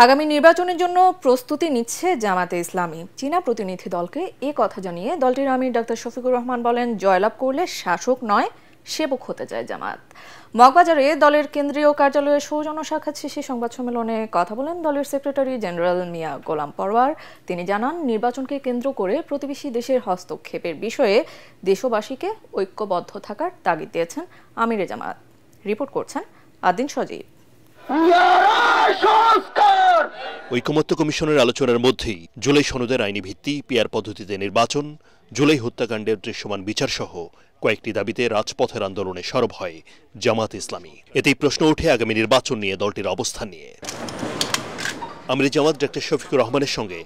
আগামী নির্বাচনের জন্য প্রস্তুতি নিচ্ছে জামায়াতে ইসলামী। চীনা প্রতিনিধি দলকে এ কথা জানিয়ে দলটির আমির ডাক্তার শফিকুর রহমান বলেন, জয়লাভ করলে শাসক নয় সেবক হতে চায় জামায়াত। মগবাজারে দলের কেন্দ্রীয় কার্যালয়ে সৌজন্য সাক্ষাৎ শেষে সংবাদ সম্মেলনে কথা বলেন দলের সেক্রেটারি জেনারেল মিয়া গোলাম পরওয়ার। তিনি জানান, নির্বাচনকে কেন্দ্র করে প্রতিবেশী দেশের হস্তক্ষেপের বিষয়ে দেশবাসীকে ঐক্যবদ্ধ থাকার তাগিদ দিয়েছেন আমিরে জামায়াত। রিপোর্ট করছেন আদিন সজীব। ঐকমত্য কমিশনের আলোচনার মধ্যেই জুলাই সনদের আইনি ভিত্তি, পিআর পদ্ধতিতে নির্বাচন, জুলাই হত্যাকাণ্ডের দৃশ্যমান বিচার সহ কয়েকটি দাবিতে রাজপথের আন্দোলনে সরব হয় জামায়াত ইসলামী। এতেই প্রশ্ন ওঠে আগামী নির্বাচন নিয়ে দলটির অবস্থান নিয়ে। আমিরে জামায়াত ডাক্তার শফিকুর রহমানের সঙ্গে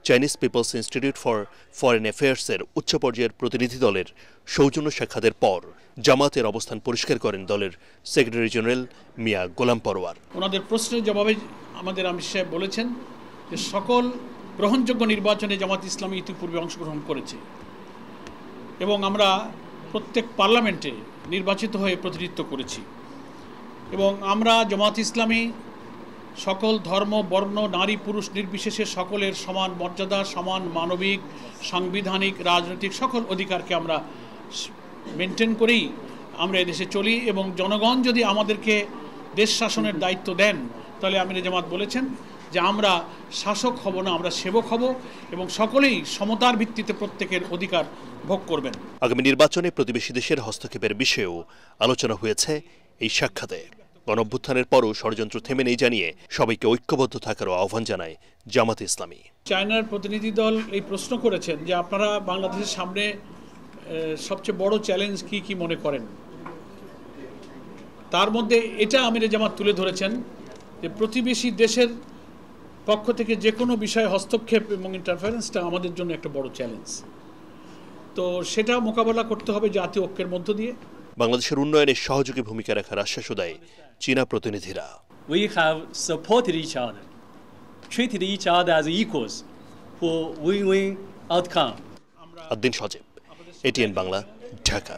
Chinese People's Institute for Foreign অ্যাফেয়ার্সের উচ্চ পর্যায়ের প্রতিনিধি দলের সৌজন্য সাক্ষাতের পর জামায়াতের অবস্থান পরিষ্কার করেন দলের সেক্রেটারি জেনারেল মিয়া গোলাম পরওয়ার। ওনাদের প্রশ্নের জবাবে আমাদের আমির সাহেব বলেছেন যে সকল গ্রহণযোগ্য নির্বাচনে জামায়াত ইসলামী ইতিপূর্বে অংশগ্রহণ করেছে এবং আমরা প্রত্যেক পার্লামেন্টে নির্বাচিত হয়ে প্রতিনিধিত্ব করেছি এবং আমরা জামায়াত ইসলামী সকল ধর্ম, বর্ণ, নারী, পুরুষ নির্বিশেষে সকলের সমান মর্যাদা, সমান মানবিক, সাংবিধানিক, রাজনৈতিক সকল অধিকারকে আমরা মেনটেন করেই আমরা এদেশে চলি এবং জনগণ যদি আমাদেরকে দেশ শাসনের দায়িত্ব দেন তাহলে আমিরে জামাত বলেছেন যে আমরা শাসক হব না, আমরা সেবক হব এবং সকলেই সমতার ভিত্তিতে প্রত্যেকের অধিকার ভোগ করবেন। আগামী নির্বাচনে প্রতিবেশী দেশের হস্তক্ষেপের বিষয়েও আলোচনা হয়েছে এই সাক্ষাতে। গণঅভ্যুত্থানের পরও ষড়যন্ত্র থেমে নেই জানিয়ে সবাইকে ঐক্যবদ্ধ থাকারও আহ্বান জানায় জামায়াত ইসলামী। চায়নার প্রতিনিধি দল এই প্রশ্ন করেছেন যে আপনারা বাংলাদেশের সামনে সবচেয়ে বড় চ্যালেঞ্জ কি মনে করেন। তার মধ্যে এটা আমিরে জামাত তুলে ধরেছেন যে প্রতিবেশী দেশের পক্ষ থেকে যে কোনো বিষয়ে হস্তক্ষেপ এবং ইন্টারফারেন্সটা আমাদের জন্য একটা বড় চ্যালেঞ্জ। তো সেটা মোকাবেলা করতে হবে জাতীয় ঐক্যের মধ্য দিয়ে। বাংলাদেশের উন্নয়নে সহযোগী ভূমিকা রাখার আশ্বাসও দেয় চীনা প্রতিনিধিরা। We have supported each other, treated each other as equals for win-win outcome. Adin Sajib, ATN Bangla, Dhaka.